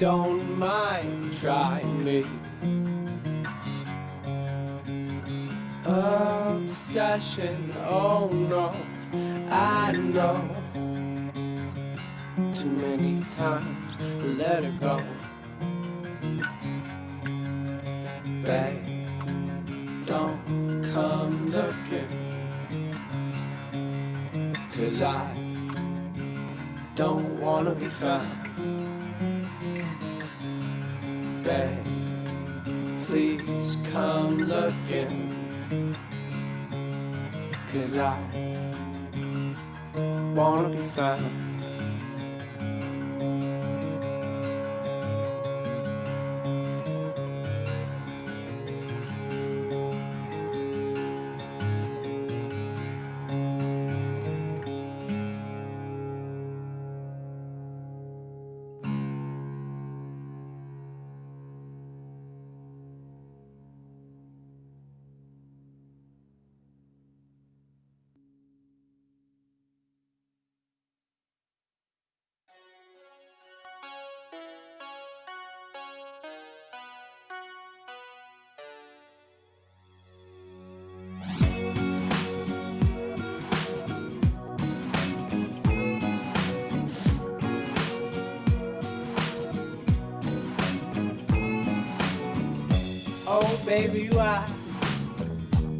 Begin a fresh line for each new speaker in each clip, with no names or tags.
don't mind, try me. Obsession, oh no, I know. Too many times to let her go. Babe, don't come looking, 'cause I don't wanna be found. Babe, please come looking, 'cause I wanna be found. Oh baby, why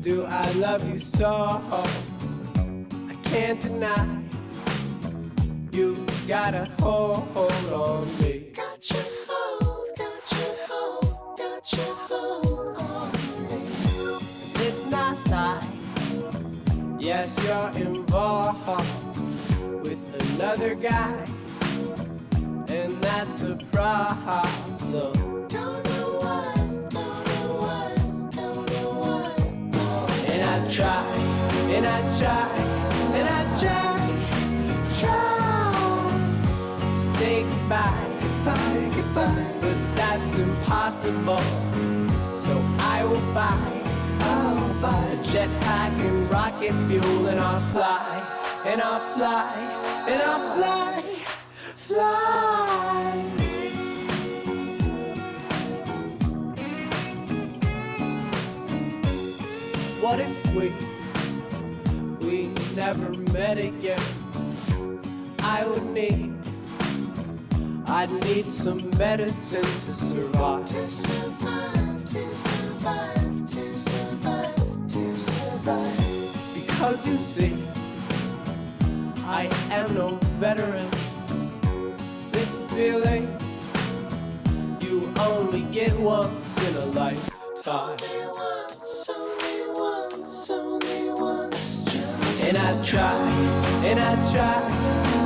do I love you so? I can't deny you got a hold on me.
Got your hold, got your hold, got your hold on me.
It's not like, yes, you're involved with another guy, and that's a problem.
Don't know why, don't know why, don't know why.
And I try, and I try, and I try to say goodbye,
Goodbye, goodbye,
but that's impossible. So I will buy
I'll buy
a jetpack and rocket fuel, and I'll fly, and I'll fly, and I'll fly, fly. What if we never met again? I'd need some medicine to survive.
to survive, to survive, to survive, to survive.
Because you see, I am no veteran. This feeling you only get once in a lifetime.
Only once, only once, only once. Just
And I try, and I try,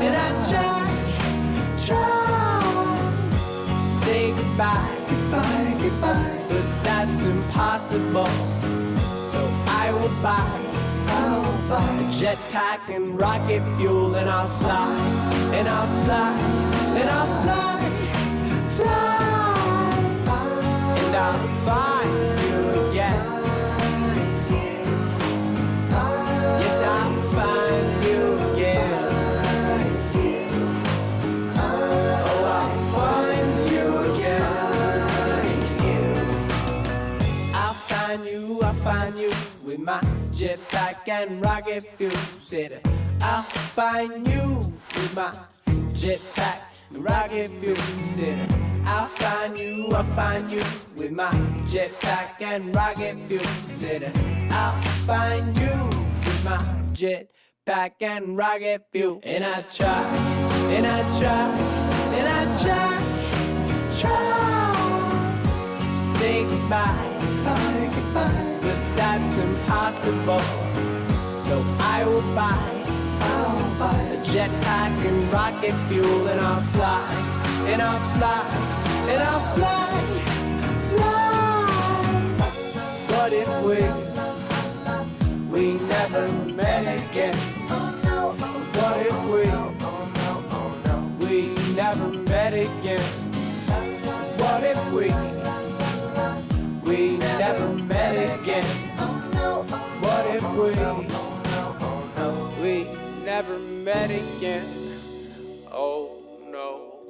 and I try to say goodbye,
goodbye, goodbye,
but that's impossible. So I will buy
I'll buy
a jetpack and rocket fuel, and I'll fly, and I'll fly, and I'll fly, fly, and I'll find you again. Yes, I'll find you again. Oh, I'll find you again. I'll find you with my jetpack and rocket fuel. Said I'll find you with my jetpack and rocket fuel. Said I'll find you with my jetpack and rocket fuel. Said I'll find you with my jetpack and rocket fuel. And I try, and I try, and I try to say goodbye,
goodbye, goodbye,
but that's impossible. So I will buy
I'll buy
a jetpack and rocket fuel, and I'll fly, and I'll fly, and I'll fly, fly. But if we never met again? What if we never met again? What if we never met again? What if we never met again? Oh no.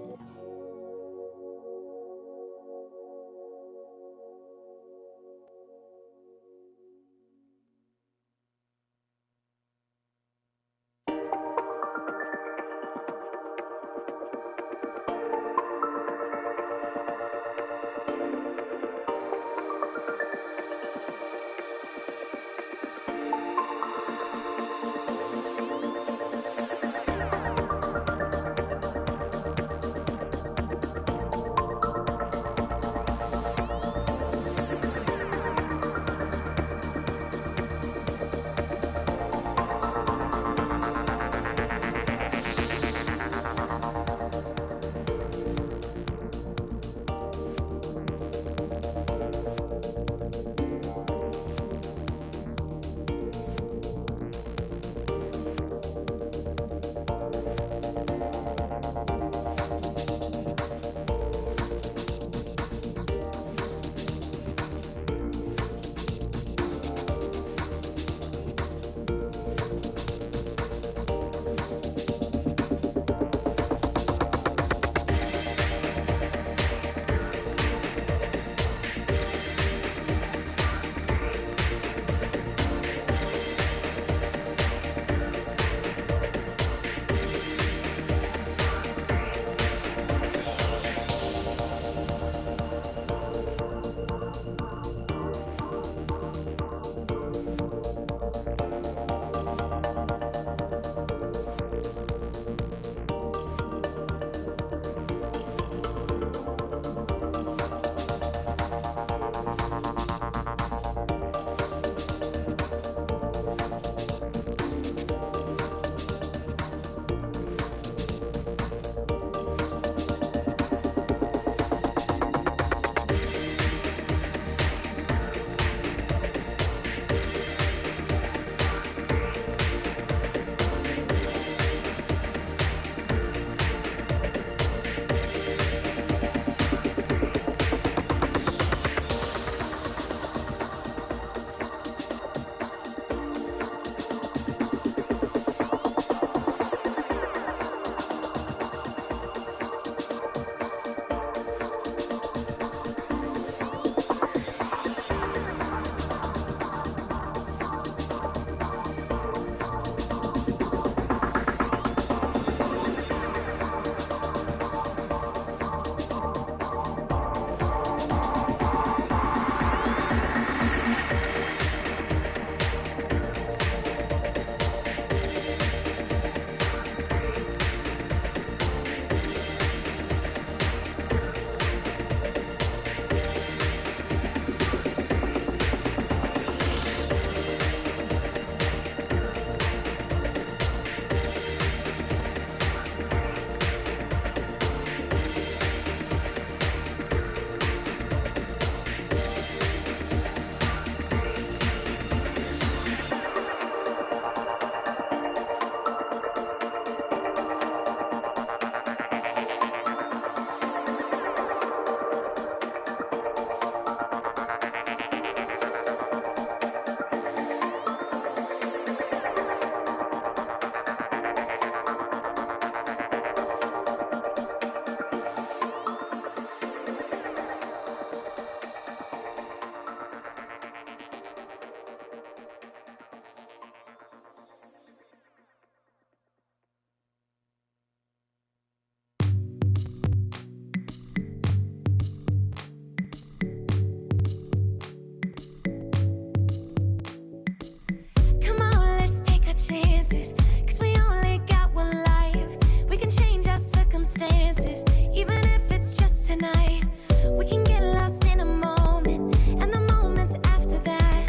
tonight. We can get lost in a moment, and the moments after that.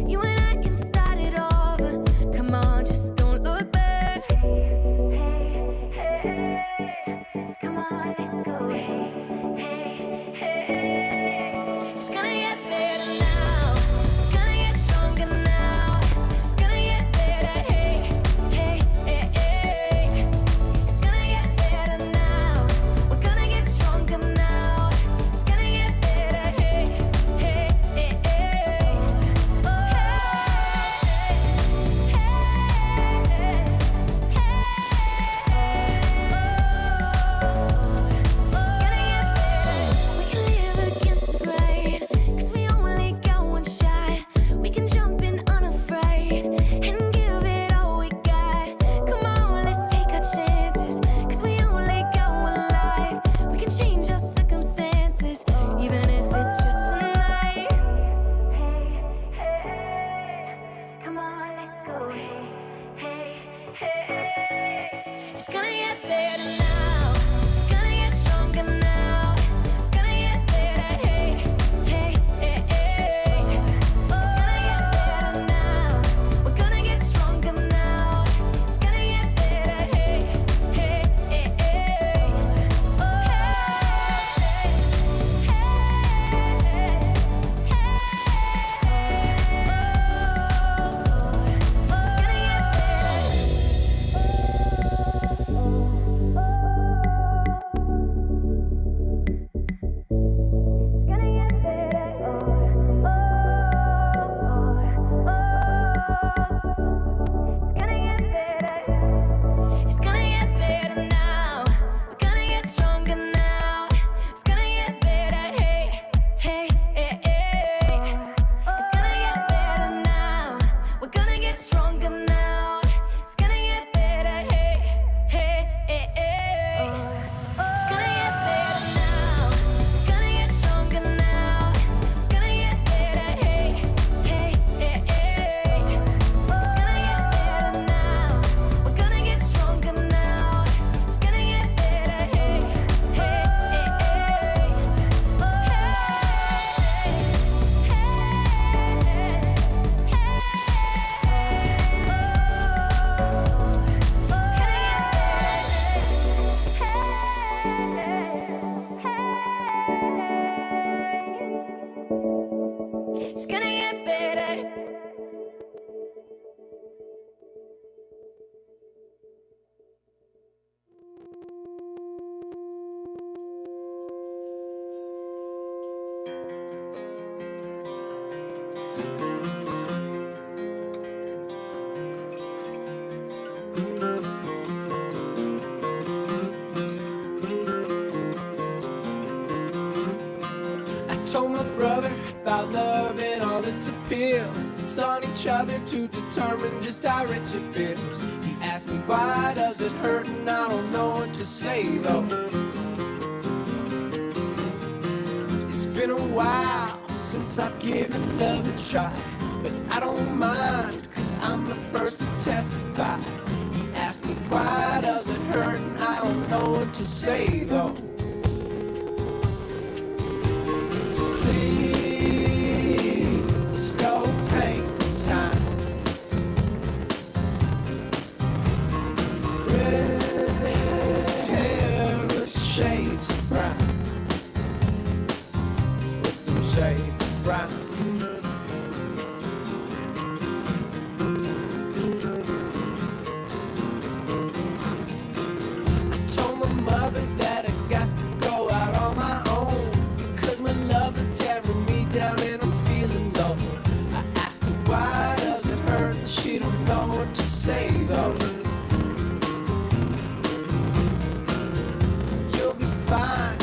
You and I can start it over. Come on, just don't look back. Hey, hey, hey. Come on, let's go. Hey, hey, hey. It's gonna get better now. Gonna get stronger now. It's gonna get better. Hey, hey, hey, hey. It's gonna get better now. We're gonna get stronger now. It's gonna get better. Hey, hey, hey, hey. Oh, it's gonna get better. We can live against the grain, 'cause we only got one shot. We can jump in unafraid and give it all we got. Come on, let's take our chances, 'cause we only got one life. We can change our circumstances, even if it's just a night. Hey, hey, come on, let's go. Hey, hey, hey. It's gonna get better now. Gonna get stronger now. It's gonna get better. Hey, hey, hey, hey. It's gonna get better now. We're gonna get stronger now. It's gonna get better. Hey, hey, hey, hey. Oh, it's gonna get better. It's gonna get better. It's gonna get better. It's gonna get better now. We're gonna get stronger now. It's gonna get better. Hey, hey, hey, hey. It's gonna get better now. We're gonna get stronger now. It's gonna get better. Hey, hey, hey, hey. It's gonna get better now. Gonna get stronger now. It's gonna get better. Hey, hey, hey, hey. It's gonna get better now. We're gonna get stronger now. It's gonna get better. Hey, hey, hey, hey. It's gonna get better. It's gonna get better.
I told my brother about love and all its appeal. It's on each other to determine just how rich it feels. He asked me why does it hurt, and I don't know what to say though. It's been a while since I've given love a try, but I don't mind, 'cause I'm the first to testify. He asked me why does it hurt, and I don't know what to say though. Please go paint time. Red hair with shades of brown. With them shades of brown. I told my mother that I got to go out on my own, because my love is tearing me down and I'm feeling low. I asked her why does it hurt, and she don't know what to say though. You'll be fine,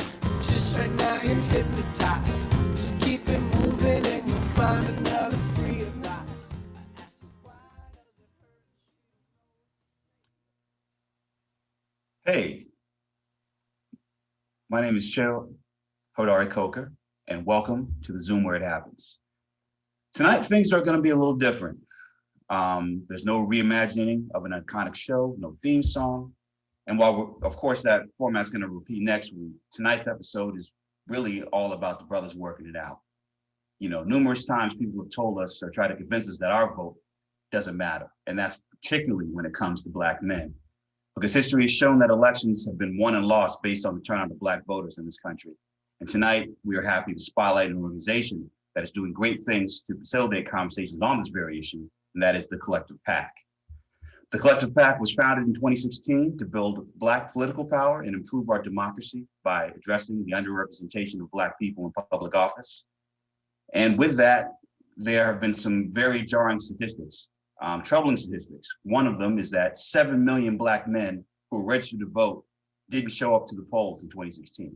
just right now you're hypnotized. Just keep it moving and you'll find another free of lies. I asked her why does it hurt.
Hey, my name is Cheo Hodari Coker, and welcome to the Zoom Where It Happens. Tonight, things are going to be a little different. There's no reimagining of an iconic show, no theme song. And while, of course, that format's going to repeat next week, tonight's episode is really all about the brothers working it out. You know, numerous times people have told us or tried to convince us that our vote doesn't matter. And that's particularly when it comes to Black men. Because history has shown that elections have been won and lost based on the turnout of Black voters in this country. And tonight, we are happy to spotlight an organization that is doing great things to facilitate conversations on this very issue, and that is the Collective PAC. The Collective PAC was founded in 2016 to build Black political power and improve our democracy by addressing the underrepresentation of Black people in public office. And with that, there have been some very jarring statistics, troubling statistics. One of them is that 7 million Black men who were registered to vote didn't show up to the polls in 2016.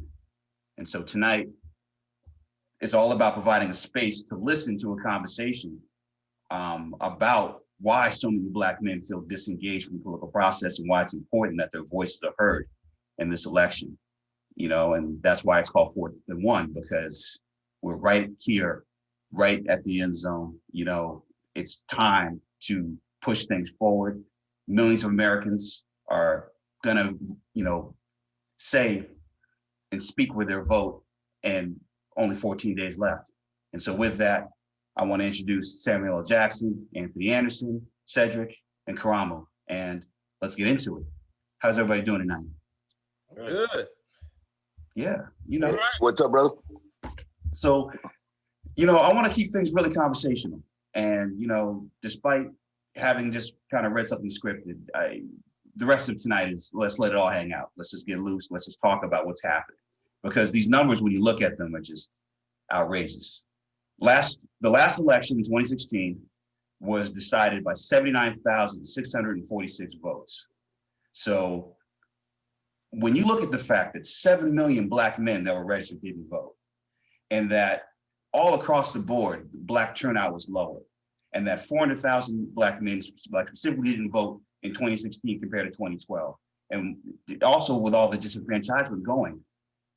And so tonight, it's all about providing a space to listen to a conversation about why so many Black men feel disengaged from the political process and why it's important that their voices are heard in this election. You know, and that's why it's called 4th and 1, because we're right here, right at the end zone. You know, it's time to push things forward. Millions of Americans are gonna, you know, say and speak with their vote, and only 14 days left. And so with that, I want to introduce Samuel L. Jackson, Anthony Anderson, Cedric, and Karamo, and let's get into it. How's everybody doing tonight?
Good.
Yeah, you know.
What's up, brother?
So, you know, I want to keep things really conversational. And, you know, despite having just kind of read something scripted, the rest of tonight is let's let it all hang out. Let's just get loose. Let's just talk about what's happening. Because these numbers, when you look at them, are just outrageous. The last election in 2016 was decided by 79,646 votes. So when you look at the fact that 7 million Black men that were registered didn't vote, and that all across the board, the Black turnout was lower, and that 400,000 Black men specifically didn't vote in 2016 compared to 2012. And also with all the disenfranchisement going,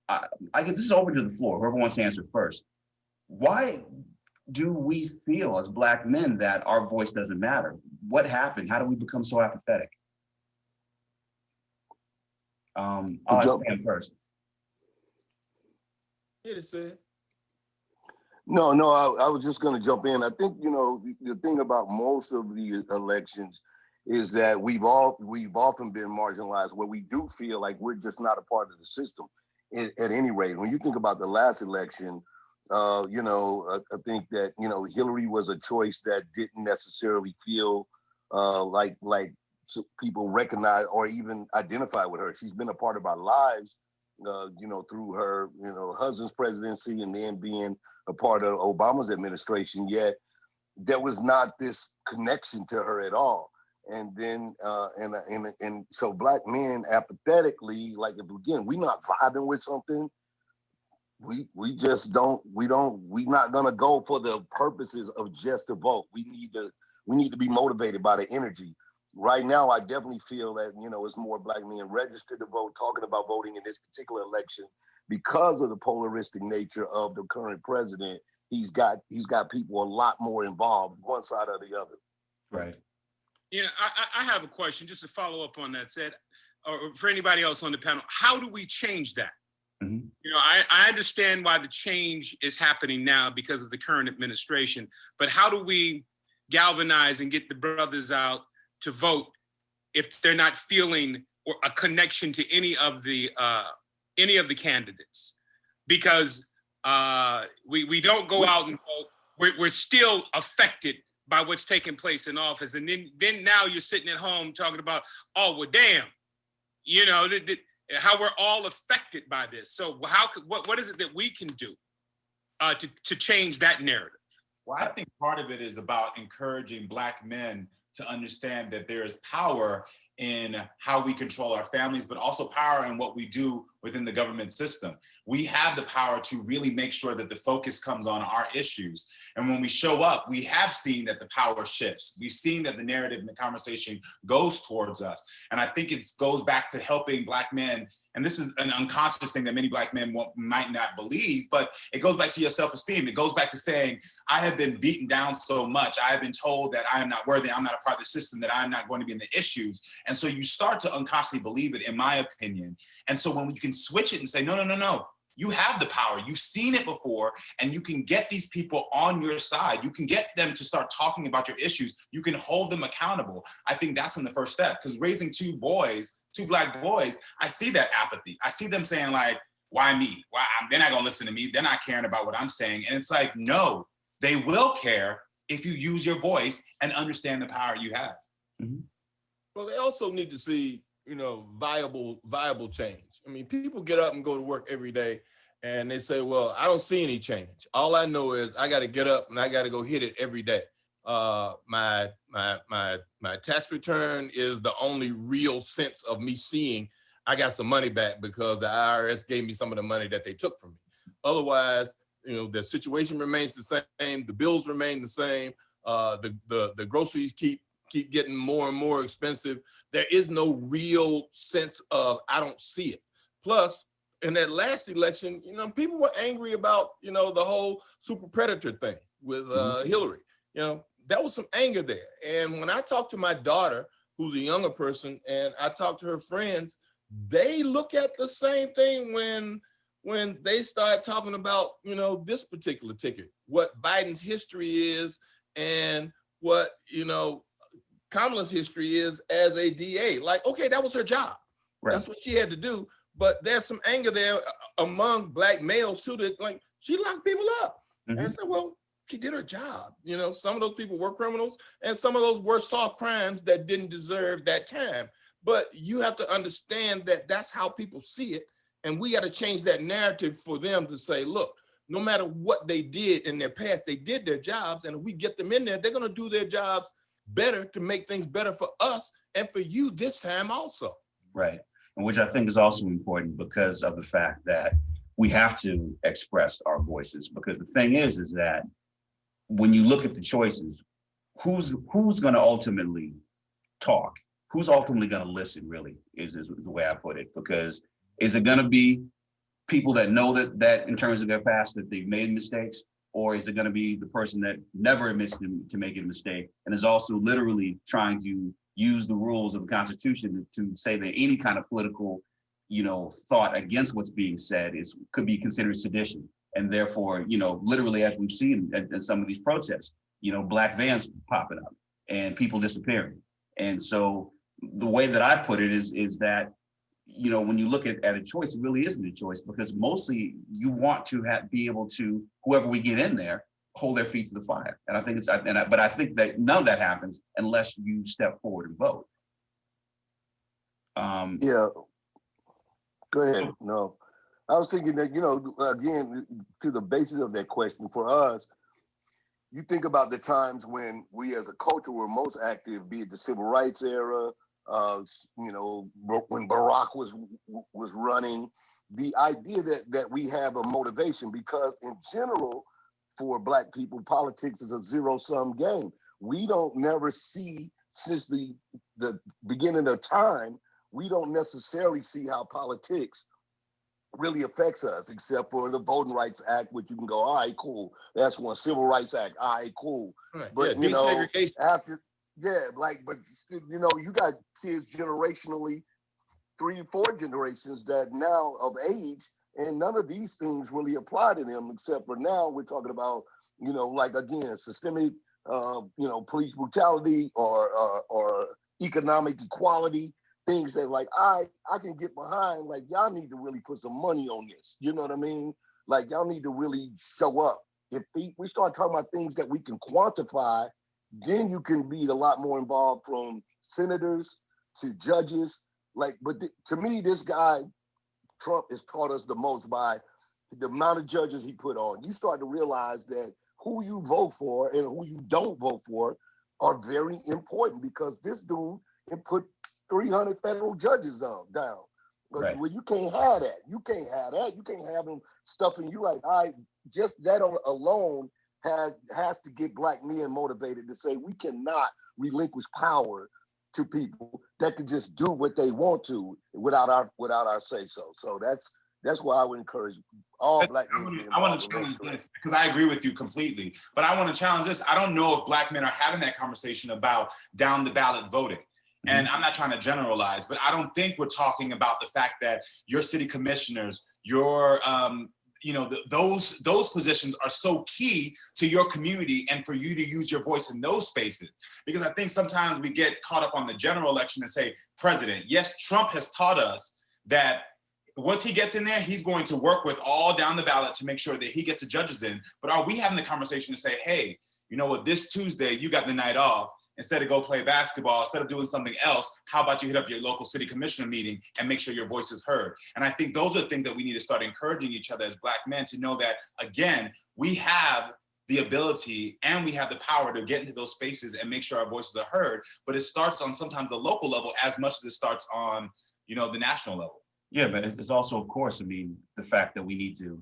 I get this is open to the floor, whoever wants to answer first. Why do we feel as Black men that our voice doesn't matter? What happened? How do we become so apathetic? I'll ask Pam first.
It is said.
No, I was just going to jump in. I think, you know, the thing about most of the elections is that we've often been marginalized, where we do feel like we're just not a part of the system. At any rate, when you think about the last election, you know, I think that, you know, Hillary was a choice that didn't necessarily feel like people recognize or even identify with her. She's been a part of our lives, you know, through her, you know, husband's presidency and then being a part of Obama's administration. Yet there was not this connection to her at all. And then, and so Black men apathetically, like again, we not vibing with something. We just don't. We're not gonna go for the purposes of just to vote. We need to be motivated by the energy. Right now, I definitely feel that, you know, it's more Black men registered to vote, talking about voting in this particular election because of the polaristic nature of the current president. He's got people a lot more involved, one side or the other.
Right.
Yeah, I have a question just to follow up on that, Sid, or for anybody else on the panel. How do we change that?
Mm-hmm.
You know, I understand why the change is happening now because of the current administration, but how do we galvanize and get the brothers out to vote if they're not feeling a connection to any of the candidates? Because we don't go out and vote. We're still affected by what's taking place in office. And then now you're sitting at home talking about, oh, well, damn, you know, how we're all affected by this. So what is it that we can do to change that narrative?
Well, I think part of it is about encouraging Black men to understand that there is power in how we control our families, but also power in what we do within the government system. We have the power to really make sure that the focus comes on our issues. And when we show up, we have seen that the power shifts. We've seen that the narrative and the conversation goes towards us. And I think it goes back to helping Black men. And this is an unconscious thing that many Black men might not believe, but it goes back to your self-esteem. It goes back to saying, I have been beaten down so much. I have been told that I am not worthy. I'm not a part of the system, that I'm not going to be in the issues. And so you start to unconsciously believe it, in my opinion. And so when you can switch it and say, no, You have the power. You've seen it before, and you can get these people on your side. You can get them to start talking about your issues. You can hold them accountable. I think that's when the first step, because raising two Black boys, I see that apathy. I see them saying like, why me? Why? They're not gonna listen to me. They're not caring about what I'm saying. And it's like, no, they will care if you use your voice and understand the power you have.
Mm-hmm.
Well, they also need to see, viable change. I mean, people get up and go to work every day and they say, well, I don't see any change. All I know is I got to get up and I got to go hit it every day. My tax return is the only real sense of me seeing I got some money back because the IRS gave me some of the money that they took from me. Otherwise, the situation remains the same. The bills remain the same. The groceries keep getting more and more expensive. There is no real sense of I don't see it. Plus, in that last election, people were angry about the whole super predator thing with Hillary. That was some anger there. And when I talk to my daughter, who's a younger person, and I talk to her friends, they look at the same thing when they start talking about, this particular ticket, what Biden's history is and what, Kamala's history is as a DA. Like, okay, that was her job. Right. That's what she had to do. But there's some anger there among Black males too, that like, she locked people up. Mm-hmm. And I said, well, she did her job. Some of those people were criminals and some of those were soft crimes that didn't deserve that time. But you have to understand that that's how people see it. And we got to change that narrative for them to say, look, no matter what they did in their past, they did their jobs. And if we get them in there, they're going to do their jobs better to make things better for us and for you this time also.
Right. And which I think is also important because of the fact that we have to express our voices. Because the thing is that when you look at the choices, who's going to ultimately talk? Who's ultimately going to listen, really, is the way I put it. Because is it going to be people that know that in terms of their past that they've made mistakes? Or is it going to be the person that never admits to making a mistake and is also literally trying to use the rules of the Constitution to say that any kind of political, thought against what's being said could be considered sedition? And therefore, literally, as we've seen in some of these protests, Black vans popping up and people disappearing. And so the way that I put it is that, when you look at a choice, it really isn't a choice because mostly you want to be able to, whoever we get in there, hold their feet to the fire. And I think but I think that none of that happens unless you step forward and vote.
Yeah. Go ahead. No, I was thinking that, again, to the basis of that question for us, you think about the times when we as a culture were most active, be it the civil rights era, when Barack was running, the idea that we have a motivation, because in general, for Black people, politics is a zero-sum game. We don't never see, since the beginning of time, we don't necessarily see how politics really affects us, except for the Voting Rights Act, which you can go, all right, cool. That's one. Civil Rights Act, all right, cool. Right. But, after, but you got kids generationally, 3 or 4 generations that now of age, and none of these things really apply to them, except for now we're talking about, again, systemic, police brutality or economic equality, things that like, I can get behind, like, y'all need to really put some money on this. You know what I mean? Like, y'all need to really show up. If we start talking about things that we can quantify, then you can be a lot more involved, from senators to judges. To me, this guy, Trump, has taught us the most by the amount of judges he put on. You start to realize that who you vote for and who you don't vote for are very important, because this dude can put 300 federal judges down. Right. Well, you can't have that. You can't have that. You can't have them stuffing you like, just that alone has to get Black men motivated to say we cannot relinquish power to people that can just do what they want to without our say so. So that's why I would encourage all Black men.
I want to challenge this, because I agree with you completely, but I want to challenge this. I don't know if Black men are having that conversation about down the ballot voting. And I'm not trying to generalize, but I don't think we're talking about the fact that your city commissioners, your those positions are so key to your community and for you to use your voice in those spaces. Because I think sometimes we get caught up on the general election and say, president. Yes, Trump has taught us that once he gets in there, he's going to work with all down the ballot to make sure that he gets the judges in. But are we having the conversation to say, hey, you know what, this Tuesday, you got the night off. Instead of go play basketball, instead of doing something else, how about you hit up your local city commissioner meeting and make sure your voice is heard? And I think those are things that we need to start encouraging each other as Black men to know that, again, we have the ability and we have the power to get into those spaces and make sure our voices are heard. But it starts on sometimes the local level as much as it starts on, the national level.
Yeah, but it's also, of course, I mean, the fact that we need to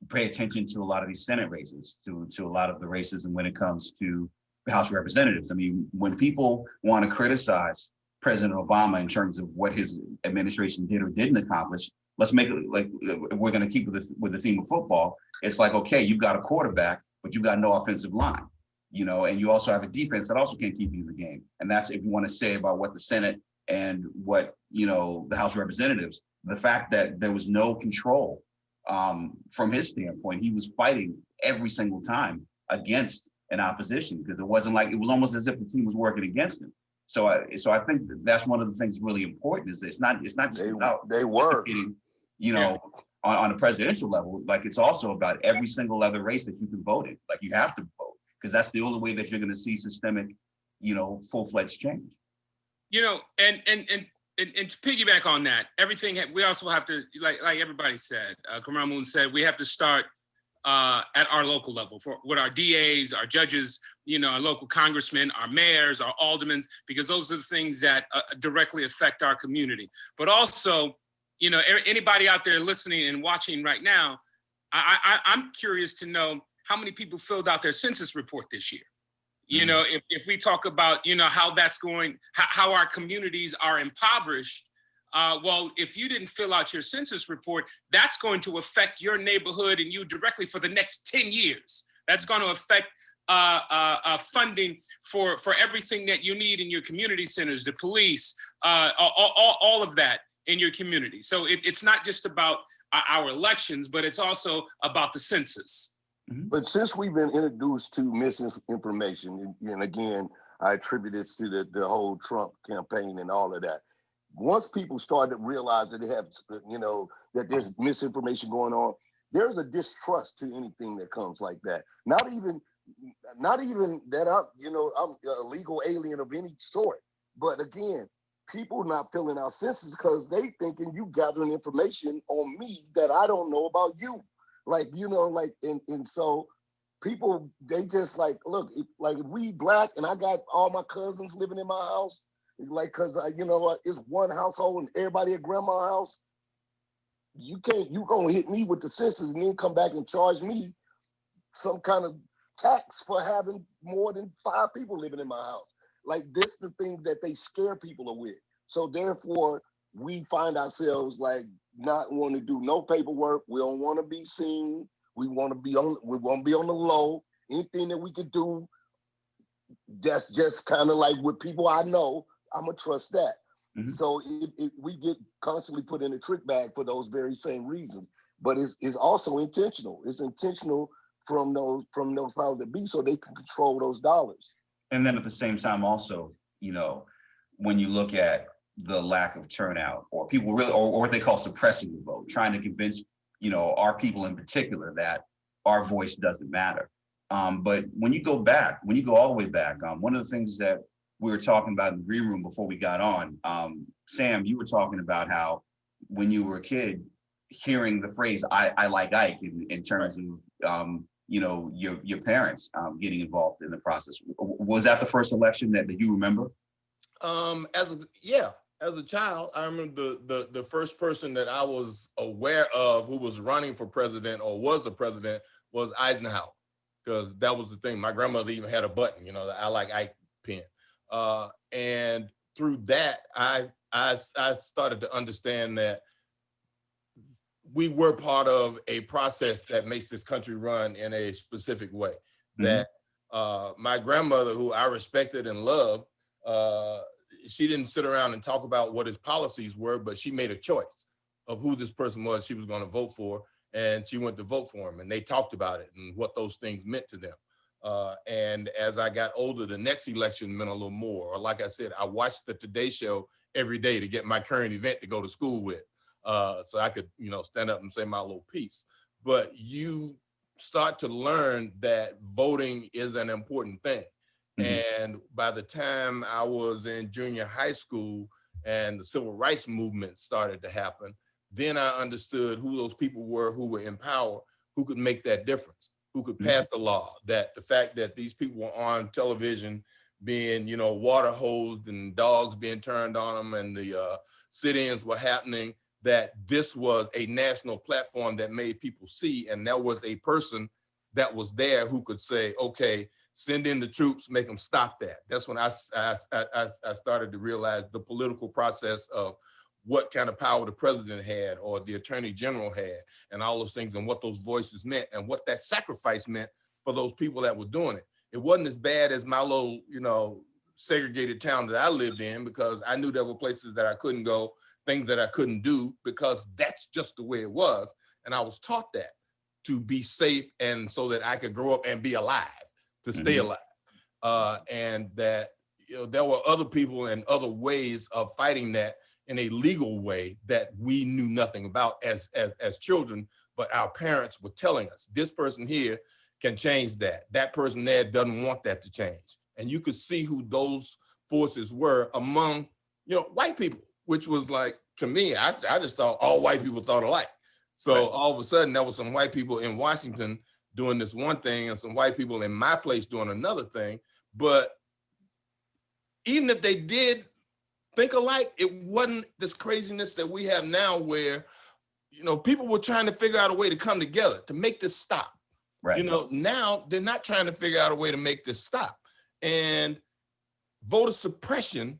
pay attention to a lot of these Senate races, to a lot of the races, and when it comes to the House of Representatives. I mean, when people want to criticize President Obama in terms of what his administration did or didn't accomplish, let's make it like, we're going to keep with the theme of football. It's like, okay, you've got a quarterback, but you've got no offensive line, and you also have a defense that also can't keep you in the game. And that's if you want to say about what the Senate and what, the House of Representatives, the fact that there was no control from his standpoint. He was fighting every single time against an opposition, because it was almost as if the team was working against him. So I think that's one of the things really important is that it's not just about on a presidential level. Like, it's also about every single other race that you can vote in. Like, you have to vote, because that's the only way that you're going to see systemic, full-fledged change.
And to piggyback on that, we also have to, like everybody said, Karamo said, we have to start at our local level with our DAs, our judges, our local congressmen, our mayors, our aldermen, because those are the things that directly affect our community. But also, anybody out there listening and watching right now, I'm curious to know how many people filled out their census report this year. If we talk about, how that's going, how our communities are impoverished, well, if you didn't fill out your census report, that's going to affect your neighborhood and you directly for the next 10 years. That's going to affect funding for everything that you need in your community centers, the police, all of that in your community. So it's not just about our elections, but it's also about the census.
But since we've been introduced to misinformation, and again, I attribute this to the whole Trump campaign and all of that. Once people start to realize that they have, that there's misinformation going on, there's a distrust to anything that comes like that. Not even that I'm a legal alien of any sort. But again, people not filling out census because they thinking you gathering information on me that I don't know about you. And so people, they just look, if we Black and I got all my cousins living in my house, cause it's one household and everybody at grandma's house, you gonna hit me with the census and then come back and charge me some kind of tax for having more than 5 people living in my house. This the thing that they scare people with. So therefore, we find ourselves not want to do no paperwork. We don't want to be seen. We want to be on the low. Anything that we could do, that's just kind of with people I know, I'm gonna trust that. Mm-hmm. So we get constantly put in a trick bag for those very same reasons. But it's also intentional. It's intentional from those powers that be, so they can control those dollars.
And then at the same time, also, when you look at the lack of turnout, or people really, or what they call suppressing the vote, trying to convince, our people in particular that our voice doesn't matter. But when you go all the way back, one of the things that we were talking about in the green room before we got on, Sam, you were talking about how when you were a kid, hearing the phrase "I like Ike" in terms of your parents getting involved in the process. Was that the first election that you remember?
As a child, I remember the first person that I was aware of who was running for president or was a president was Eisenhower, because that was the thing. My grandmother even had a button, the "I like Ike" pen. And through that, I started to understand that we were part of a process that makes this country run in a specific way. Mm-hmm. That my grandmother, who I respected and loved, she didn't sit around and talk about what his policies were, but she made a choice of who this person was she was going to vote for, and she went to vote for him, and they talked about it and what those things meant to them. And as I got older, the next election meant a little more. Or like I said, I watched the Today Show every day to get my current event to go to school with, so I could, you know, stand up and say my little piece. But you start to learn that voting is an important thing. And by the time I was in junior high school and the civil rights movement started to happen, then I understood who those people were who were in power, who could make that difference, who could pass the law, that the fact that these people were on television being, you know, water hosed and dogs being turned on them, and the sit-ins were happening, that this was a national platform that made people see, and there was a person that was there who could say, okay, send in the troops, make them stop that. That's when I started to realize the political process of what kind of power the president had or the attorney general had, and all those things, and what those voices meant, and what that sacrifice meant for those people that were doing it. It wasn't as bad as my little, you know, segregated town that I lived in, because I knew there were places that I couldn't go, things that I couldn't do, because that's just the way it was. And I was taught that to be safe, and so that I could grow up and be alive, to stay alive. And that, you know, there were other people and other ways of fighting that in a legal way that we knew nothing about as children, but our parents were telling us, this person here can change that. That person there doesn't want that to change. And you could see who those forces were among, you know, white people, which was like, to me, I just thought all white people thought alike. So all of a sudden there was some white people in Washington doing this one thing and some white people in my place doing another thing. But even if they did think alike, it wasn't this craziness that we have now where, you know, people were trying to figure out a way to come together to make this stop. You know, now they're not trying to figure out a way to make this stop. And voter suppression,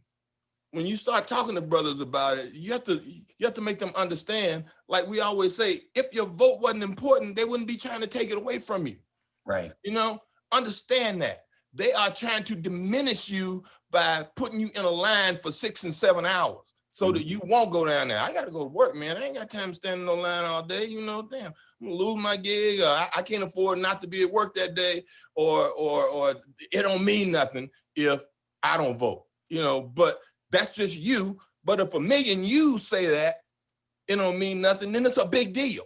when you start talking to brothers about it, you have to make them understand, like we always say, if your vote wasn't important, they wouldn't be trying to take it away from you.
Right.
You know, understand that. They are trying to diminish you by putting you in a line for 6 and 7 hours so that you won't go down there. I got to go to work, man. I ain't got time to stand in no line all day. You know, damn, I'm gonna lose my gig. Or I can't afford not to be at work that day, or it don't mean nothing if I don't vote. You know, but that's just you. But if a million you say that, it don't mean nothing, then it's a big deal.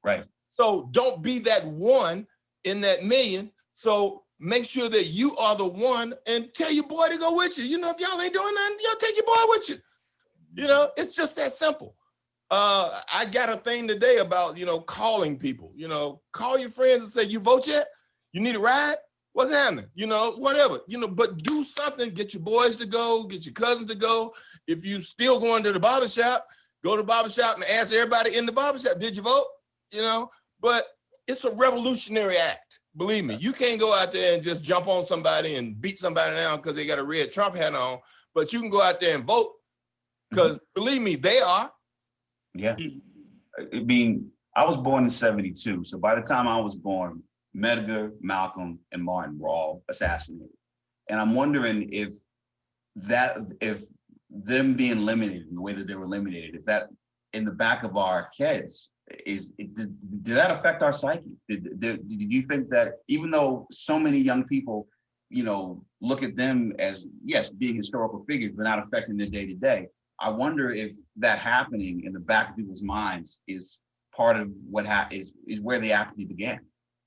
Right.
So don't be that one in that million. So make sure that you are the one, and tell your boy to go with you. You know, if y'all ain't doing nothing, y'all take your boy with you. You know, it's just that simple. I got a thing today about, you know, calling people. You know, call your friends and say, you vote yet? You need a ride? What's happening? You know, whatever. You know, but do something. Get your boys to go. Get your cousins to go. If you still going to the barbershop, go to the barbershop and ask everybody in the barbershop, did you vote? You know, but it's a revolutionary act. Believe me, you can't go out there and just jump on somebody and beat somebody down because they got a red Trump hat on, but you can go out there and vote, because believe me, they are.
Yeah. I mean, I was born in '72. So by the time I was born, Medgar, Malcolm, and Martin were all assassinated. And I'm wondering if them being eliminated in the way that they were eliminated, if that in the back of our heads, did that affect our psyche? Did you think that even though so many young people, you know, look at them as, yes, being historical figures, but not affecting their day to day, I wonder if that happening in the back of people's minds is part of what is where the apathy began.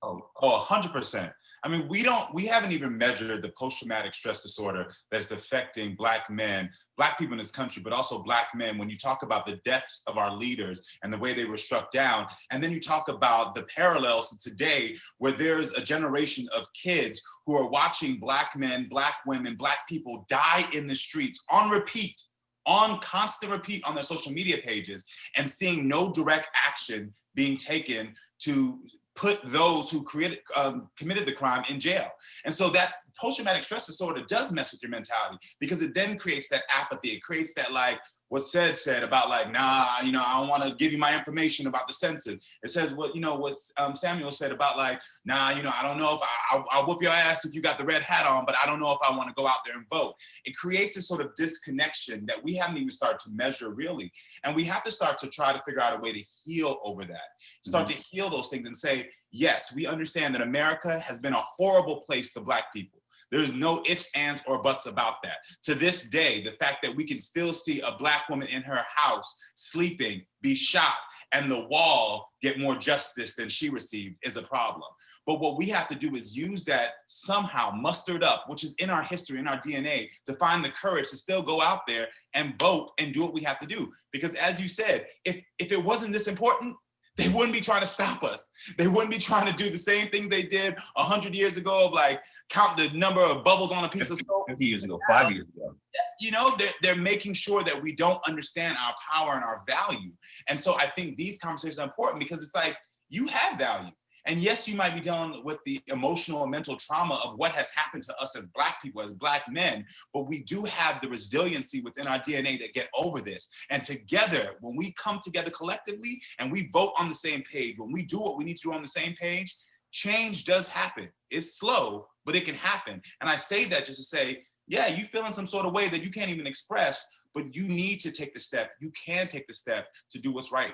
Oh, 100%. I mean, we haven't even measured the post-traumatic stress disorder that is affecting Black men, Black people in this country, but also Black men. When you talk about the deaths of our leaders and the way they were struck down, and then you talk about the parallels to today, where there's a generation of kids who are watching Black men, Black women, Black people die in the streets on repeat, on constant repeat on their social media pages, and seeing no direct action being taken to put those who committed the crime in jail. And so that post-traumatic stress disorder does mess with your mentality, because it then creates that apathy. It creates that, like, what said about like, nah, you know, I don't want to give you my information about the census. It says what, you know, what Samuel said about like, nah, you know, I don't know if I'll whoop your ass if you got the red hat on, but I don't know if I want to go out there and vote. It creates a sort of disconnection that we haven't even started to measure really. And we have to start to try to figure out a way to heal over that, start to heal those things and say, yes, we understand that America has been a horrible place to Black people. There's no ifs, ands, or buts about that. To this day, the fact that we can still see a Black woman in her house sleeping, be shot, and the wall get more justice than she received is a problem. But what we have to do is use that somehow mustered up, which is in our history, in our DNA, to find the courage to still go out there and vote and do what we have to do. Because as you said, if it wasn't this important, they wouldn't be trying to stop us. They wouldn't be trying to do the same things they did 100 years ago of like count the number of bubbles on a piece of soap.
50 years ago, 5 years ago.
You know, they're making sure that we don't understand our power and our value. And so I think these conversations are important because it's like, you have value. And yes, you might be dealing with the emotional and mental trauma of what has happened to us as Black people, as Black men, but we do have the resiliency within our DNA to get over this. And together, when we come together collectively and we vote on the same page, when we do what we need to do on the same page, change does happen. It's slow, but it can happen. And I say that just to say, yeah, you feel in some sort of way that you can't even express, but you need to take the step. You can take the step to do what's right.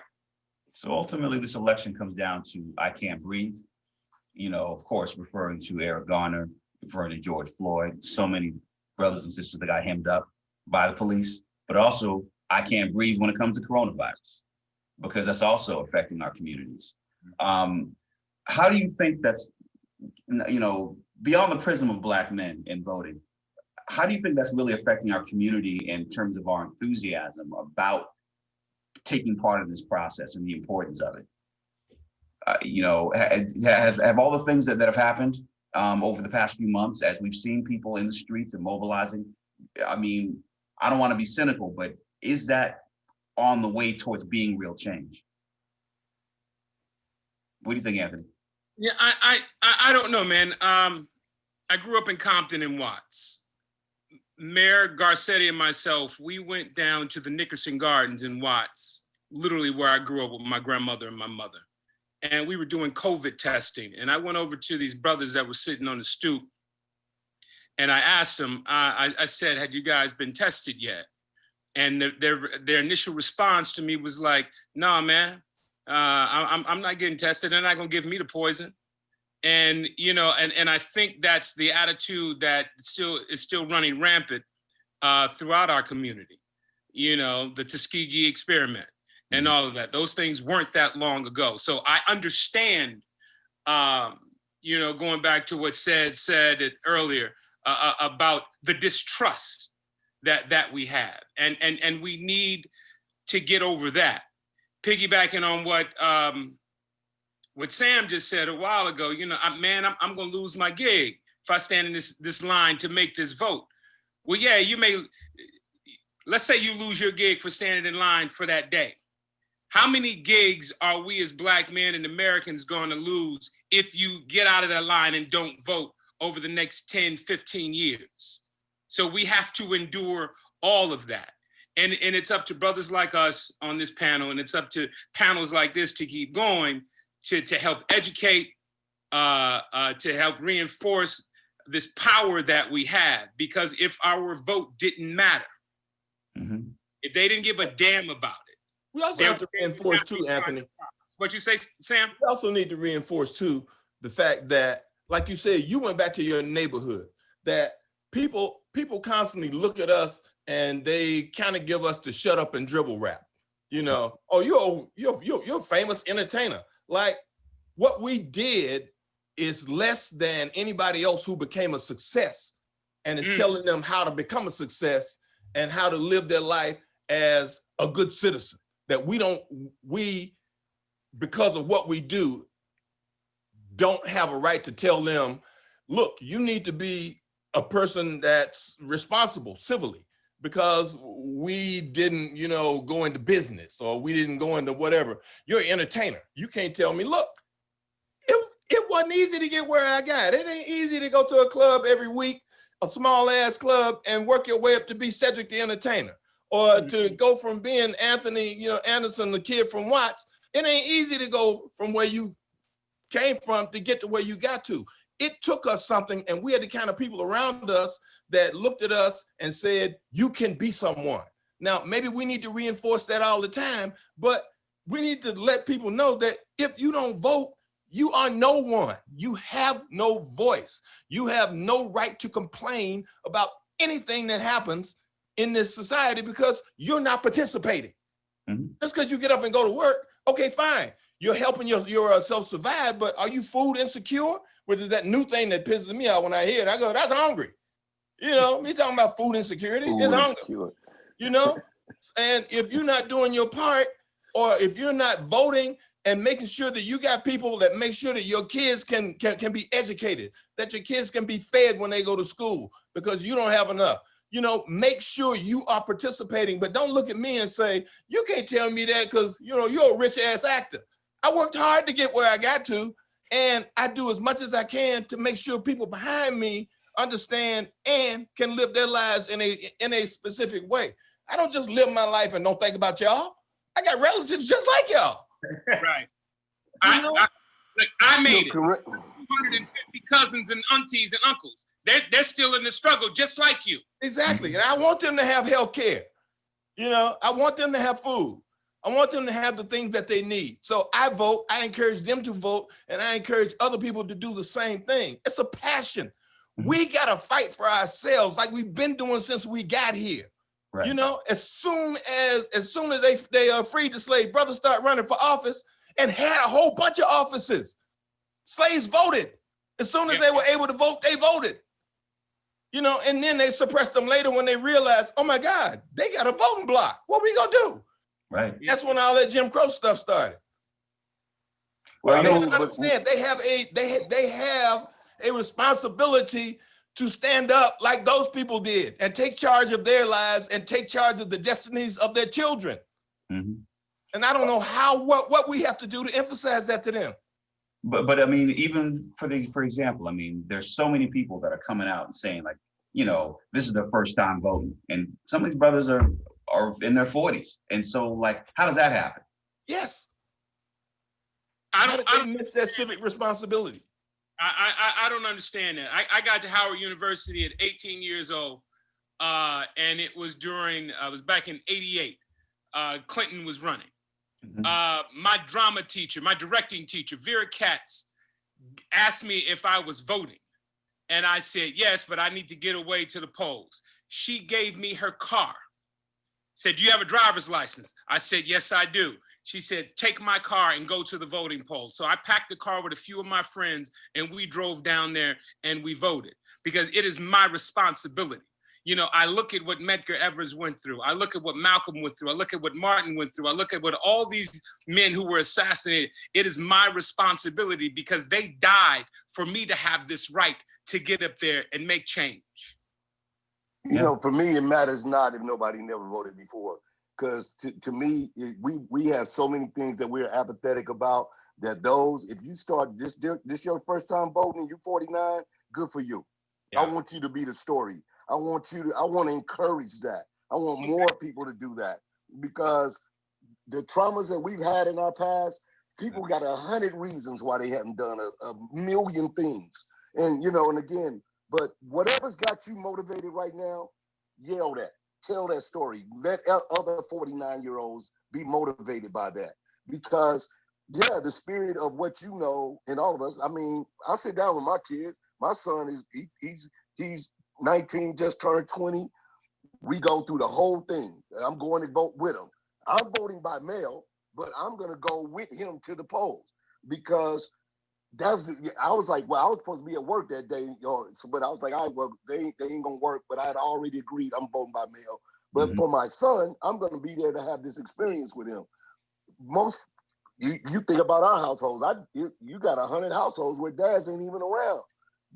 So ultimately, this election comes down to I can't breathe, you know, of course, referring to Eric Garner, referring to George Floyd, so many brothers and sisters that got hemmed up by the police, but also I can't breathe when it comes to coronavirus, because that's also affecting our communities. How do you think that's, you know, beyond the prism of Black men in voting, how do you think that's really affecting our community in terms of our enthusiasm about taking part in this process and the importance of it? You know, have all the things that have happened over the past few months, as we've seen people in the streets and mobilizing, I mean, I don't want to be cynical, but is that on the way towards being real change? What do you think, Anthony?
Yeah, I don't know, man. I grew up in Compton and Watts. Mayor Garcetti and myself, we went down to the Nickerson Gardens in Watts, literally where I grew up with my grandmother and my mother. And we were doing COVID testing. And I went over to these brothers that were sitting on the stoop. And I asked them, I said, had you guys been tested yet? And their initial response to me was like, nah, man, I'm not getting tested. They're not gonna give me the poison. And, you know, and I think that's the attitude that is still running rampant throughout our community. You know, the Tuskegee experiment and all of that. Those things weren't that long ago. So I understand, you know, going back to what said it earlier about the distrust that we have. And we need to get over that. Piggybacking on what Sam just said a while ago, you know, I'm going to lose my gig if I stand in this line to make this vote. Well, yeah, let's say you lose your gig for standing in line for that day. How many gigs are we as Black men and Americans going to lose if you get out of that line and don't vote over the next 10, 15 years? So we have to endure all of that. And it's up to brothers like us on this panel, and it's up to panels like this to keep going, to help educate, to help reinforce this power that we have. Because if our vote didn't matter, if they didn't give a damn about it.
We also have to reinforce too, Anthony.
What you say, Sam?
We also need to reinforce too the fact that, like you said, you went back to your neighborhood, that people constantly look at us and they kind of give us the shut up and dribble rap. You know, oh, you're a famous entertainer. Like, what we did is less than anybody else who became a success and is telling them how to become a success and how to live their life as a good citizen. That we, because of what we do, don't have a right to tell them, look, you need to be a person that's responsible civilly because we didn't, you know, go into business or we didn't go into whatever. You're an entertainer. You can't tell me, look, it wasn't easy to get where I got. It ain't easy to go to a club every week, a small ass club, and work your way up to be Cedric the Entertainer. or to go from being Anthony, Anderson, the kid from Watts. It ain't easy to go from where you came from to get to where you got to. It took us something, and we had the kind of people around us that looked at us and said, you can be someone. Now, maybe we need to reinforce that all the time, but we need to let people know that if you don't vote, you are no one. You have no voice. You have no right to complain about anything that happens in this society because you're not participating.
Mhm.
Just because you get up and go to work, okay, fine. You're helping yourself survive, but are you food insecure? Which is that new thing that pisses me out when I hear it. I go, that's hungry. Me talking about food insecurity, it's hunger. And if you're not doing your part, or if you're not voting and making sure that you got people that make sure that your kids can be educated, that your kids can be fed when they go to school because you don't have enough. Make sure you are participating, but don't look at me and say, you can't tell me that because, you're a rich ass actor. I worked hard to get where I got to, and I do as much as I can to make sure people behind me understand and can live their lives in a specific way. I don't just live my life and don't think about y'all. I got relatives just like y'all.
Right. I made it.
Correct.
250 cousins and aunties and uncles. They're still in the struggle just like you.
Exactly. And I want them to have health care. I want them to have food. I want them to have the things that they need. So I vote, I encourage them to vote, and I encourage other people to do the same thing. It's a passion. We got to fight for ourselves like we've been doing since we got here.
Right.
As soon as they freed the slave brothers start running for office and had a whole bunch of offices. Slaves voted. As soon as they were able to vote, they voted. And then they suppressed them later when they realized, oh my God, they got a voting block. What we gonna do?
Right.
That's when all that Jim Crow stuff started.
Well,
They understand they have a responsibility to stand up like those people did and take charge of their lives and take charge of the destinies of their children.
Mhm.
And I don't know what we have to do to emphasize that to them.
But I mean, even for example, I mean, there's so many people that are coming out and saying like, this is their first time voting, and some of these brothers are in their 40s, and so like, how does that happen?
Yes.
I don't
miss that civic responsibility.
I don't understand that. I got to Howard University at 18 years old, and it was back in '88. Clinton was running. My drama teacher, my directing teacher, Vera Katz, asked me if I was voting. And I said, yes, but I need to get away to the polls. She gave me her car. Said, do you have a driver's license? I said, yes, I do. She said, take my car and go to the voting poll. So I packed the car with a few of my friends and we drove down there and we voted because it is my responsibility. I look at what Medgar Evers went through. I look at what Malcolm went through. I look at what Martin went through. I look at what all these men who were assassinated. It is my responsibility because they died for me to have this right to get up there and make change.
For me, it matters not if nobody never voted before. Because to me, we have so many things that we're apathetic about that if you start this your first time voting, you're 49, good for you. Yeah. I want you to be the story. I want to encourage that. I want more people to do that because the traumas that we've had in our past, people got 100 reasons why they haven't done a million things. And, and again, but whatever's got you motivated right now, yell that, tell that story. Let other 49-year-olds be motivated by that because the spirit of what you know in all of us, I mean, I sit down with my kids. My son he's 19, just turned 20. We go through the whole thing. I'm going to vote with him. I'm voting by mail, but I'm going to go with him to the polls because I was like, well, I was supposed to be at work that day, but I was like, all right, well, they ain't going to work, but I had already agreed I'm voting by mail. But for my son, I'm going to be there to have this experience with him. You think about our households. You got 100 households where dads ain't even around.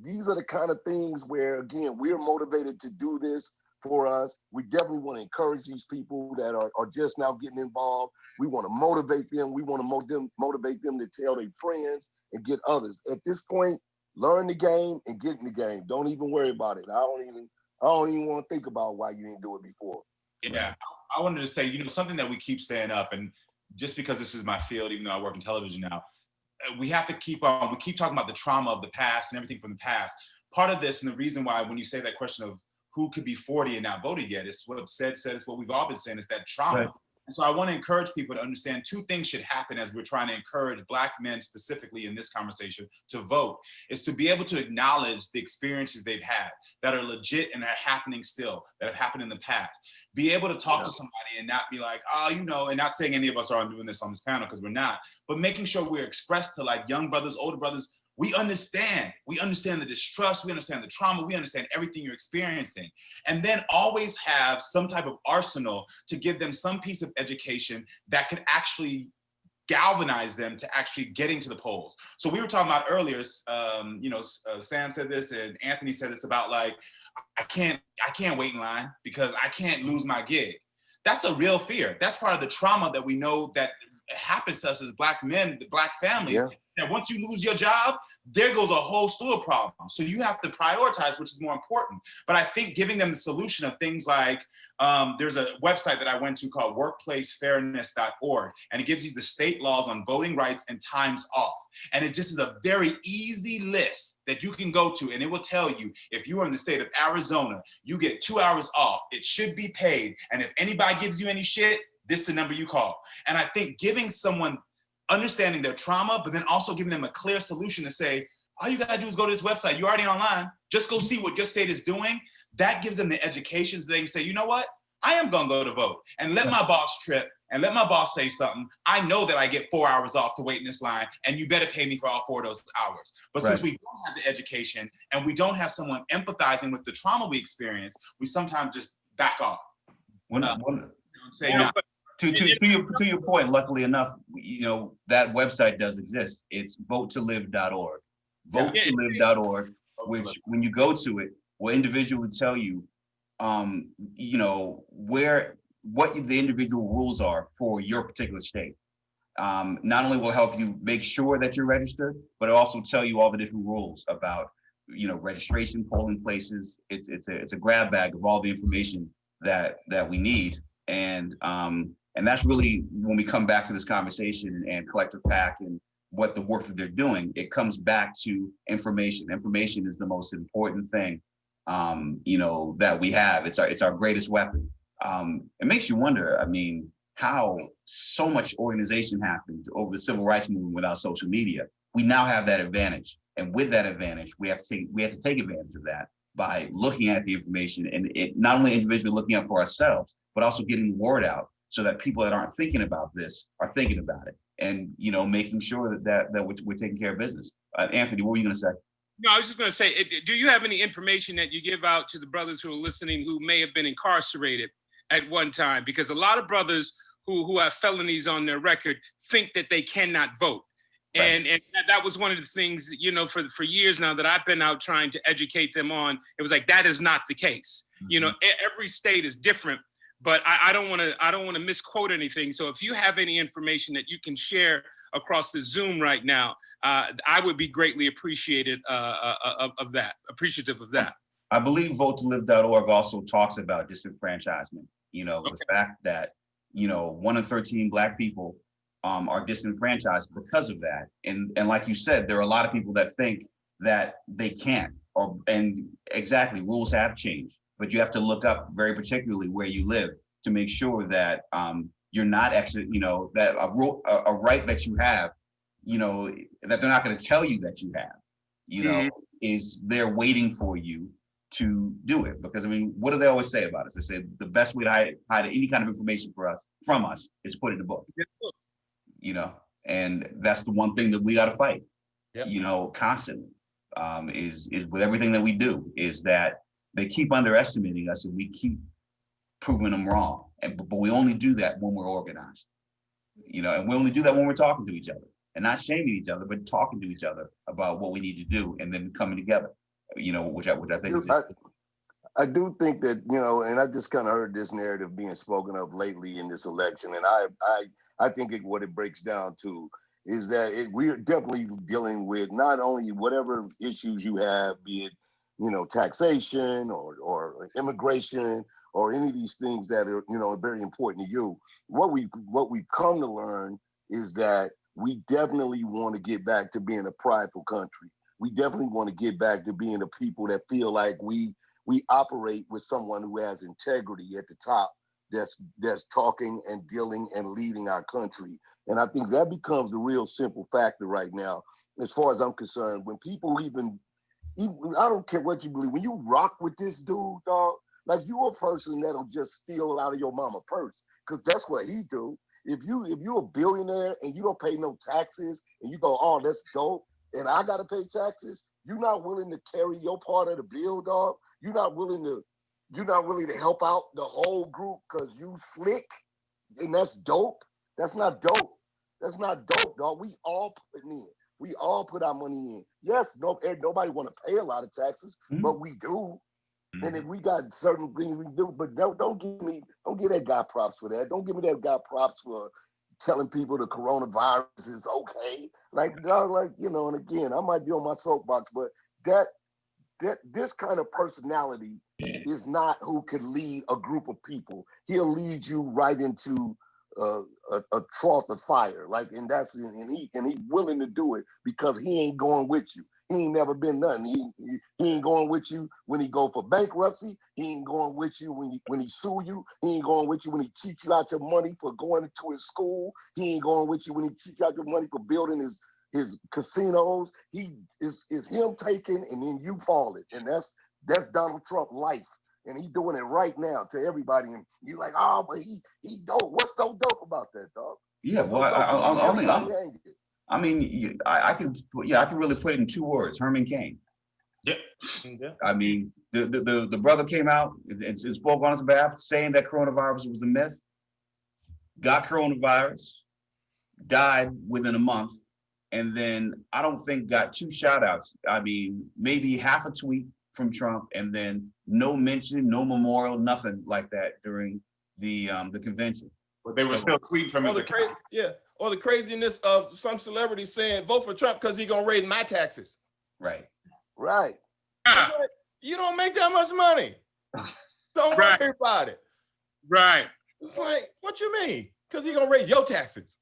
These are the kind of things where, again, we're motivated to do this for us. We definitely want to encourage these people that are just now getting involved. We want to motivate them. We want to motivate them to tell their friends and get others. At this point, learn the game and get in the game. Don't even worry about it. I don't even want to think about why you didn't do it before.
Yeah, I wanted to say, you know, something that we keep saying up, and just because this is my field, even though I work in television now, we have to keep on, we keep talking about the trauma of the past and everything from the past. Part of this, and the reason why when you say that question of who could be 40 and not voted yet, it's what said, it's what we've all been saying, is that trauma.
Right.
And so I want to encourage people to understand two things should happen as we're trying to encourage Black men specifically in this conversation to vote, is to be able to acknowledge the experiences they've had that are legit and are happening still, that have happened in the past. Be able to talk to somebody and not be like, oh, you know, and not saying any of us are doing this on this panel because we're not, but making sure we're expressed to like young brothers, older brothers. We understand the distrust, we understand the trauma, we understand everything you're experiencing. And then always have some type of arsenal to give them some piece of education that could actually galvanize them to actually getting to the polls. So we were talking about earlier, Sam said this and Anthony said this about like, I can't wait in line because I can't lose my gig. That's a real fear. That's part of the trauma that we know that happens to us as Black men, the Black families. Yeah. That once you lose your job, there goes a whole slew of problems. So you have to prioritize which is more important. But I think giving them the solution of things like, there's a website that I went to called workplacefairness.org, and it gives you the state laws on voting rights and times off. And it just is a very easy list that you can go to, and it will tell you if you are in the state of Arizona, you get 2 hours off. It should be paid. And if anybody gives you any shit, this is the number you call. And I think giving someone understanding their trauma, but then also giving them a clear solution to say, all you gotta do is go to this website. You're already online. Just go see what your state is doing. That gives them the education so they can say, you know what? I am gonna go to vote and let my boss trip and let my boss say something. I know that I get 4 hours off to wait in this line and you better pay me for all 4 of those hours. But since we don't have the education and we don't have someone empathizing with the trauma we experience, we sometimes just back off.
To your point, luckily enough, you know, that website does exist. It's votetolive.org. Votetolive.org, which when you go to it, will individually tell you, you know, what the individual rules are for your particular state. Not only will help you make sure that you're registered, but it'll also tell you all the different rules about, you know, registration, polling places. It's a grab bag of all the information that we need. And that's really when we come back to this conversation and Collective PAC and what the work that they're doing, it comes back to information. Information is the most important thing, you know, that we have. It's our greatest weapon. It makes you wonder, I mean, how so much organization happened over the civil rights movement without social media. We now have that advantage. And with that advantage, we have to take advantage of that by looking at the information and it not only individually looking out for ourselves, but also getting the word out so that people that aren't thinking about this are thinking about it and, you know, making sure that we're taking care of business. Anthony, what were you going to say?
No, I was just going to say, do you have any information that you give out to the brothers who are listening who may have been incarcerated at one time? Because a lot of brothers who have felonies on their record think that they cannot vote. Right. And that was one of the things, you know, for years now that I've been out trying to educate them on. It was like, that is not the case. Mm-hmm. You know, every state is different. But I don't want to misquote anything. So if you have any information that you can share across the Zoom right now, I would be greatly appreciative of that. I
believe votetolive.org also talks about disenfranchisement. You know, the fact that, you know, 1 in 13 Black people are disenfranchised because of that. And like you said, there are a lot of people that think that they can't, and exactly, rules have changed. But you have to look up very particularly where you live to make sure that you're not actually, you know, that a right that you have, you know, that they're not going to tell you that you have, you know, is there waiting for you to do it. Because I mean, what do they always say about us? They say the best way to hide any kind of information from us is to put it in a book, you know, and that's the one thing that we got to fight, you know, constantly is with everything that we do, is that they keep underestimating us and we keep proving them wrong. But we only do that when we're organized, you know, and we only do that when we're talking to each other and not shaming each other, but talking to each other about what we need to do and then coming together, you know, which I think is.
I do think that, you know, and I just kind of heard this narrative being spoken of lately in this election. And I think what it breaks down to is that we're definitely dealing with not only whatever issues you have, be it, you know, taxation or immigration or any of these things that are, you know, very important to you. What we've come to learn is that we definitely want to get back to being a prideful country. We definitely want to get back to being the people that feel like we operate with someone who has integrity at the top, that's talking and dealing and leading our country. And I think that becomes the real simple factor right now, as far as I'm concerned. When people even I don't care what you believe, when you rock with this dude, dog, like you a person that'll just steal out of your mama purse, because that's what he do. If you're a billionaire and you don't pay no taxes and you go, oh, that's dope, and I gotta pay taxes, you're not willing to carry your part of the bill, dog. You're not willing to help out the whole group because you slick, and that's dope. That's not dope. That's not dope, dog. We all put in. We all put our money in. Yes, nobody want to pay a lot of taxes, but we do. And if we got certain things we do, but don't give that guy props for that. Don't give me that guy props for telling people the coronavirus is okay. Like, dog, like, you know, and again, I might be on my soapbox, but that this kind of personality is not who can lead a group of people. He'll lead you right into a trough of fire, like, and he willing to do it because he ain't going with you. He ain't never been nothing. He ain't going with you when he go for bankruptcy. He ain't going with you when he sue you. He ain't going with you when he cheats you out your money for going into his school. He ain't going with you when he cheats you out your money for building his casinos. He is him taking and then you falling, and that's Donald Trump life. And he's doing it right now to everybody. And you're like, oh, but he dope. What's so dope about that, dog?
Yeah, well, I mean, I can really put it in 2 words: Herman Cain.
Yeah.
I mean, the brother came out and spoke on his behalf, saying that coronavirus was a myth. Got coronavirus, died within a month, and then I don't think got 2 shout outs. I mean, maybe half a tweet from Trump, and then no mention, no memorial, nothing like that during the convention.
But they were still tweeting from his account.
Or the craziness of some celebrities saying, vote for Trump because he's gonna raise my taxes.
Right.
Right.
Like, you don't make that much money. Don't worry about it.
Right.
It's like, what you mean? Because he's gonna raise your taxes.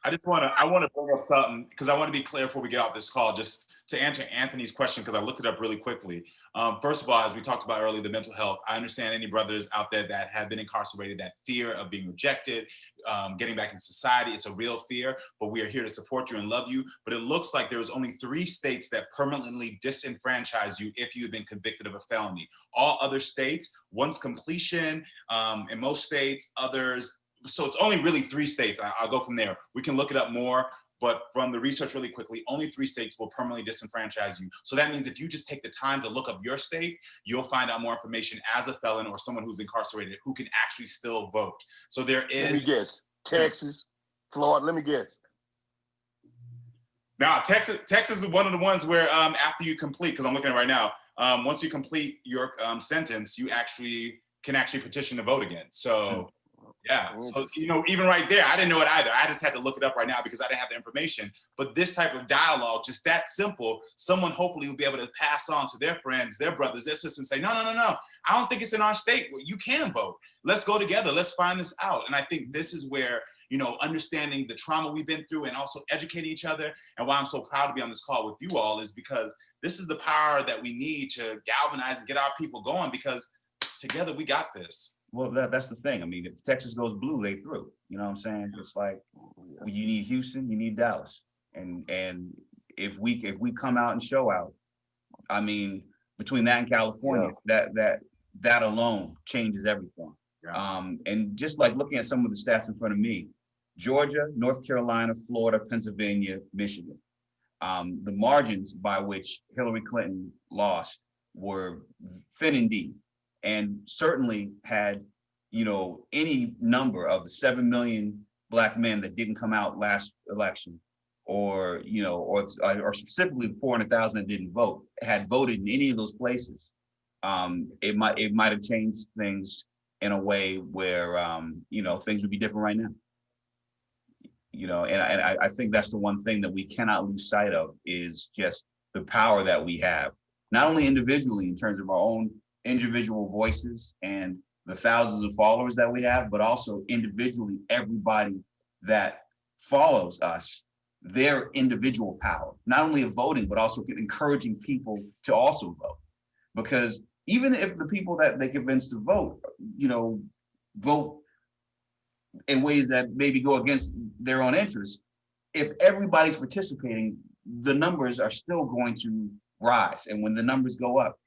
I want to bring up something because I want to be clear before we get off this call, just to answer Anthony's question, because I looked it up really quickly. First of all, as we talked about earlier, the mental health, I understand any brothers out there that have been incarcerated, that fear of being rejected, getting back into society, it's a real fear, but we are here to support you and love you. But it looks like there's only 3 states that permanently disenfranchise you if you've been convicted of a felony. All other states, once completion, in most states, others, so it's only really 3 states. I'll go from there. We can look it up more. But from the research really quickly, only 3 states will permanently disenfranchise you. So that means if you just take the time to look up your state, you'll find out more information as a felon or someone who's incarcerated who can actually still vote. So there is—
Let me guess. Texas, Florida, let me guess.
Now, Texas is one of the ones where after you complete, because I'm looking at it right now, once you complete your sentence, you can actually petition to vote again. So yeah, so, you know, even right there, I didn't know it either. I just had to look it up right now because I didn't have the information. But this type of dialogue, just that simple, someone hopefully will be able to pass on to their friends, their brothers, their sisters, and say, no, I don't think it's in our state. You can vote. Let's go together. Let's find this out. And I think this is where, you know, understanding the trauma we've been through and also educating each other, and why I'm so proud to be on this call with you all, is because this is the power that we need to galvanize and get our people going, because together we got this.
Well, that's the thing. I mean, if Texas goes blue, they through. You know what I'm saying? It's like, you need Houston, you need Dallas, and if we come out and show out, I mean, between that and California, that alone changes everything. Yeah. And just like looking at some of the stats in front of me, Georgia, North Carolina, Florida, Pennsylvania, Michigan, the margins by which Hillary Clinton lost were thin and deep. And certainly had, you know, any number of the 7 million Black men that didn't come out last election, or, you know, or specifically the 400,000 that didn't vote, had voted in any of those places, it might have changed things in a way where, you know, things would be different right now. You know, and I think that's the one thing that we cannot lose sight of, is just the power that we have, not only individually in terms of our own individual voices and the thousands of followers that we have, but also individually, everybody that follows us, their individual power, not only of voting, but also encouraging people to also vote. Because even if the people that they convince to vote, vote in ways that maybe go against their own interests, if everybody's participating, the numbers are still going to rise. And when the numbers go up,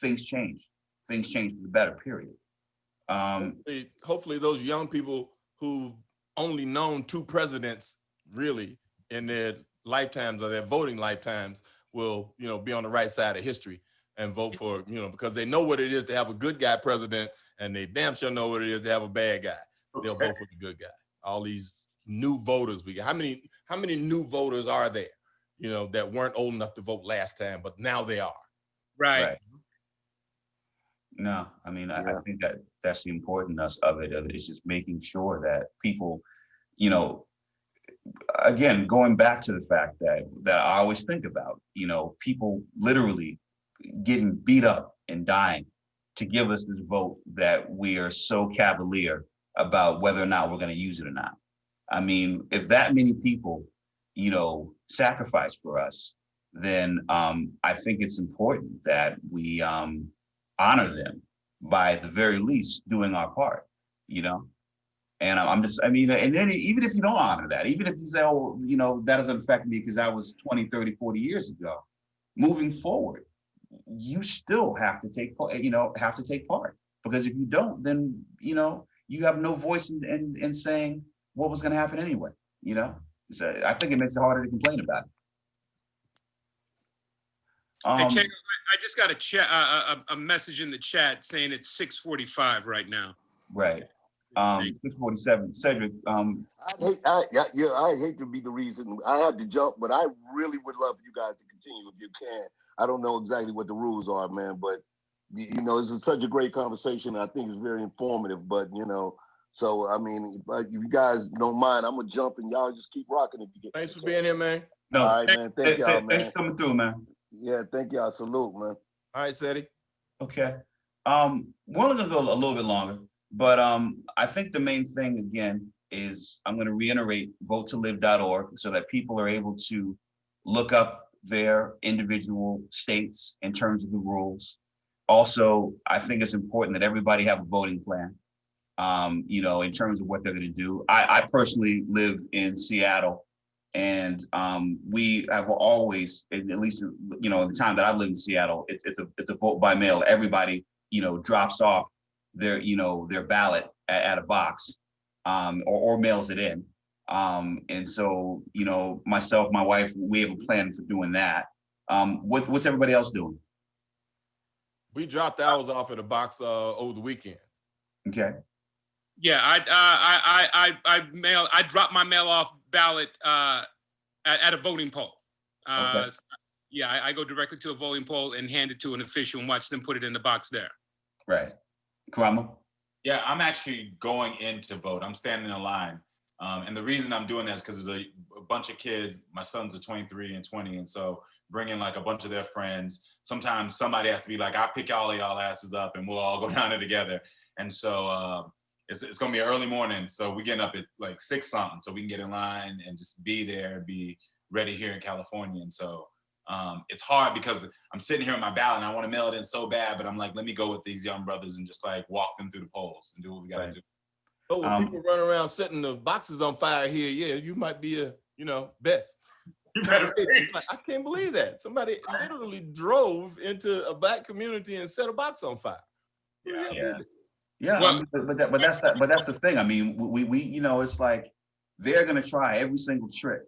things change. Things change for the better, period.
Hopefully those young people who've only known 2 presidents really in their lifetimes or their voting lifetimes will, be on the right side of history and vote for, because they know what it is to have a good guy president, and they damn sure know what it is to have a bad guy. They'll vote for the good guy. All these new voters we got. How many new voters are there, that weren't old enough to vote last time, but now they are?
Right.
No, I mean, I think that's the importance of it. It's just making sure that people, again, going back to the fact that I always think about, people literally getting beat up and dying to give us this vote that we are so cavalier about whether or not we're going to use it or not. I mean, if that many people, sacrifice for us, then I think it's important that we honor them by at the very least doing our part, And and then even if you don't honor that, even if you say, oh, that doesn't affect me because that was 20, 30, 40 years ago, moving forward, you still have to take part, because if you don't, then, you have no voice in saying what was going to happen anyway, So I think it makes it harder to complain about it.
Hey, Cheo, I just got a message in the chat saying it's 6:45 right now.
Right. 6:47. Cedric.
I hate to be the reason I had to jump, but I really would love you guys to continue if you can. I don't know exactly what the rules are, man, but this is such a great conversation. I think it's very informative, but so I mean, if you guys don't mind, I'm gonna jump and y'all just keep rocking if you get.
Thanks for being here, man.
No,
all right, man. Thank y'all, man.
Thanks for coming through, man.
Yeah, thank y'all. Salute, man.
All right, Seti.
Okay. We're only gonna go a little bit longer, but I think the main thing again is I'm gonna reiterate votetolive.org so that people are able to look up their individual states in terms of the rules. Also, I think it's important that everybody have a voting plan, in terms of what they're gonna do. I personally live in Seattle, and we have always, at least, the time that I've lived in Seattle, it's a vote by mail. Everybody, drops off their ballot at a box, or mails it in. And so, myself, my wife, we have a plan for doing that. What's everybody else doing?
We dropped ours off at a box over the weekend.
Okay.
Yeah, I dropped my mail off ballot at a voting poll.
Okay.
Yeah, I go directly to a voting poll and hand it to an official and watch them put it in the box there.
Right. Karamo?
Yeah, I'm actually going in to vote. I'm standing in line. And the reason I'm doing that is because there's a bunch of kids. My sons are 23 and 20. And so bringing like a bunch of their friends. Sometimes somebody has to be like, I'll pick all of y'all asses up and we'll all go down there together. And so it's going to be an early morning. So we're getting up at like 6 something so we can get in line and just be there, be ready here in California. And so it's hard because I'm sitting here on my ballot and I want to mail it in so bad, but I'm like, let me go with these young brothers and just like walk them through the polls and do what we got to do.
So when people run around setting the boxes on fire here, yeah, you might be best.
You better
It's like, I can't believe that. Somebody literally drove into a black community and set a box on fire.
Yeah.
Well,
but that's the thing. I mean, we it's like they're gonna try every single trick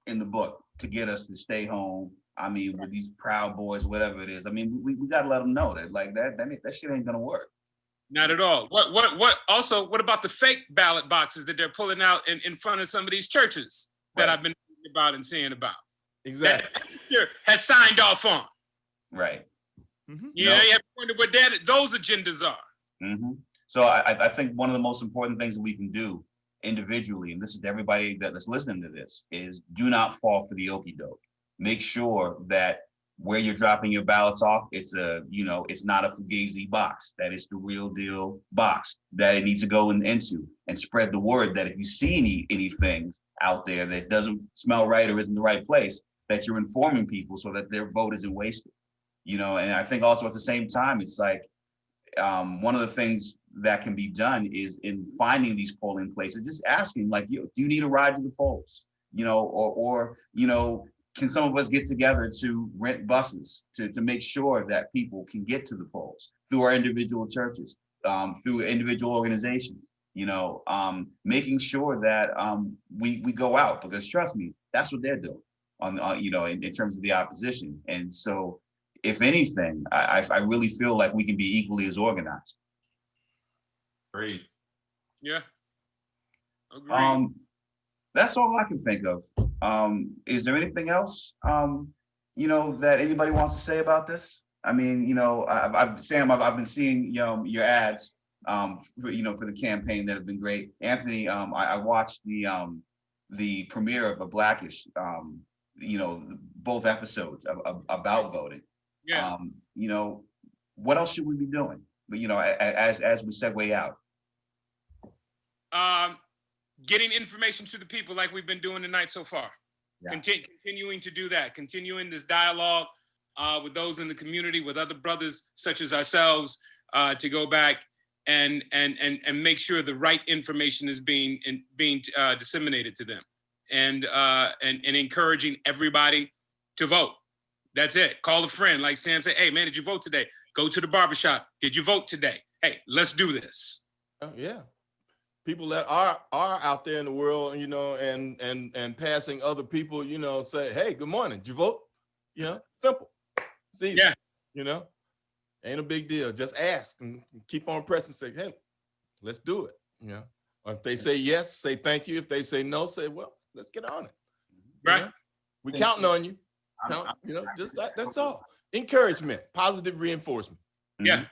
in the book to get us to stay home. I mean, with these Proud Boys, whatever it is. I mean, we gotta let them know that like that shit ain't gonna work.
Not at all. What about the fake ballot boxes that they're pulling out in front of some of these churches that I've been reading about and seeing about?
Exactly.
That has signed off on.
Right.
Mm-hmm.
You have to wonder what those agendas are.
Mm-hmm. So I think one of the most important things that we can do individually, and this is to everybody that's listening to this, is do not fall for the okie doke. Make sure that where you're dropping your ballots off, it's not a Fugazi box. That is the real deal box that it needs to go into, and spread the word that if you see anything out there that doesn't smell right or isn't the right place, that you're informing people so that their vote isn't wasted. And I think also at the same time, it's like one of the things that can be done is in finding these polling places, just asking like, do you need a ride to the polls? Or can some of us get together to rent buses to make sure that people can get to the polls through our individual churches, through individual organizations, making sure that we go out, because trust me, that's what they're doing in terms of the opposition. And so if anything, I really feel like we can be equally as organized.
Great.
Yeah. Agreed.
That's all I can think of. Is there anything else, that anybody wants to say about this? I mean, Sam, I've been seeing, your ads, for the campaign that have been great. Anthony, I watched the premiere of Blackish, both episodes about voting.
Yeah.
What else should we be doing? As we segue out.
Getting information to the people like we've been doing tonight so far.
Yeah.
Continuing to do that, continuing this dialogue with those in the community, with other brothers such as ourselves, to go back and make sure the right information is being disseminated to them, and encouraging everybody to vote. That's it. Call a friend, like Sam said. Hey man, did you vote today? Go to the barbershop. Did you vote today? Hey, let's do this.
Yeah. People that are out there in the world, and passing other people, say, hey, good morning, did you vote? Simple. It's easy.
Yeah.
Ain't a big deal. Just ask and keep on pressing, say, hey, let's do it. Or if they say yes, say thank you. If they say no, say, well, let's get on it.
Right.
We counting on you. That's all. Encouragement, positive reinforcement.
Yeah.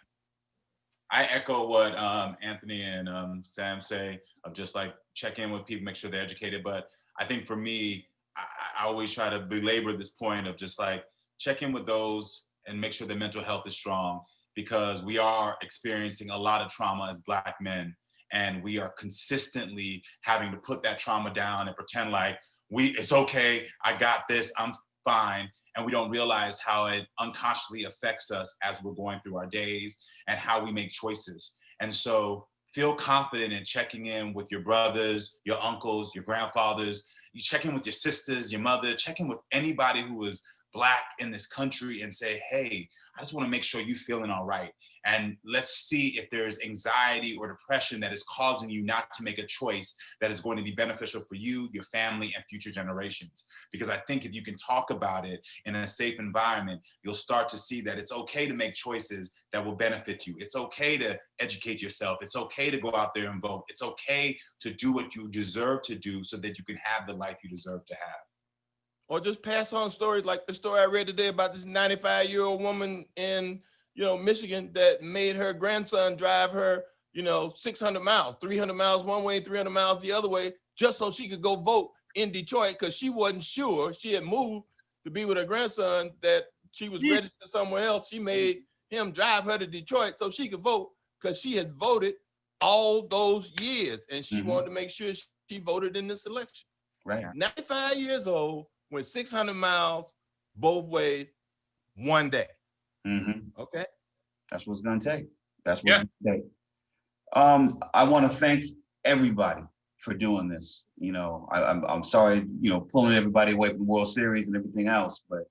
I echo what Anthony and Sam say, of just like check in with people, make sure they're educated. But I think for me, I always try to belabor this point of just like check in with those and make sure their mental health is strong, because we are experiencing a lot of trauma as Black men, and we are consistently having to put that trauma down and pretend like it's okay, I got this, I'm fine. And we don't realize how it unconsciously affects us as we're going through our days and how we make choices. And so feel confident in checking in with your brothers, your uncles, your grandfathers. You check in with your sisters, your mother, check in with anybody who is Black in this country and say, hey, I just want to make sure you're feeling all right. And let's see if there's anxiety or depression that is causing you not to make a choice that is going to be beneficial for you, your family, and future generations. Because I think if you can talk about it in a safe environment, you'll start to see that it's okay to make choices that will benefit you. It's okay to educate yourself. It's okay to go out there and vote. It's okay to do what you deserve to do so that you can have the life you deserve to have.
Or just pass on stories like the story I read today about this 95-year-old woman in, Michigan that made her grandson drive her, 600 miles, 300 miles one way, 300 miles the other way, just so she could go vote in Detroit, because she wasn't sure. She had moved to be with her grandson, that she was registered somewhere else. She made him drive her to Detroit so she could vote, because she has voted all those years, and she wanted to make sure she voted in this election.
Right.
95 years old, went 600 miles both ways one day. Okay.
That's what it's going to take. That's what it's going to take. I want to thank everybody for doing this. I'm sorry, pulling everybody away from the World Series and everything else, but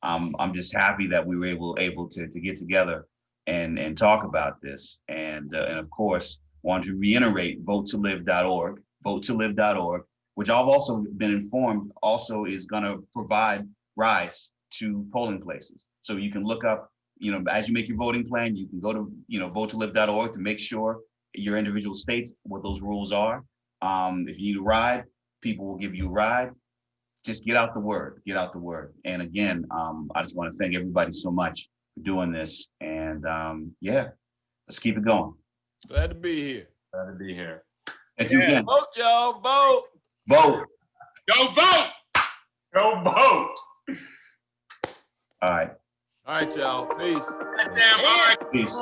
I'm just happy that we were able to get together and talk about this. And of course, wanted to reiterate votetolive.org, votetolive.org, which I've also been informed also is going to provide rides to polling places. So you can look up, as you make your voting plan, you can go to, votetolive.org to make sure your individual states what those rules are. If you need a ride, people will give you a ride. Just get out the word, And again, I just want to thank everybody so much for doing this. And let's keep it going.
Glad to be here.
Thank you again.
Vote, y'all, vote.
Vote.
Go vote.
Go vote.
All right.
All right, y'all. Peace.
Damn, all right.
Peace.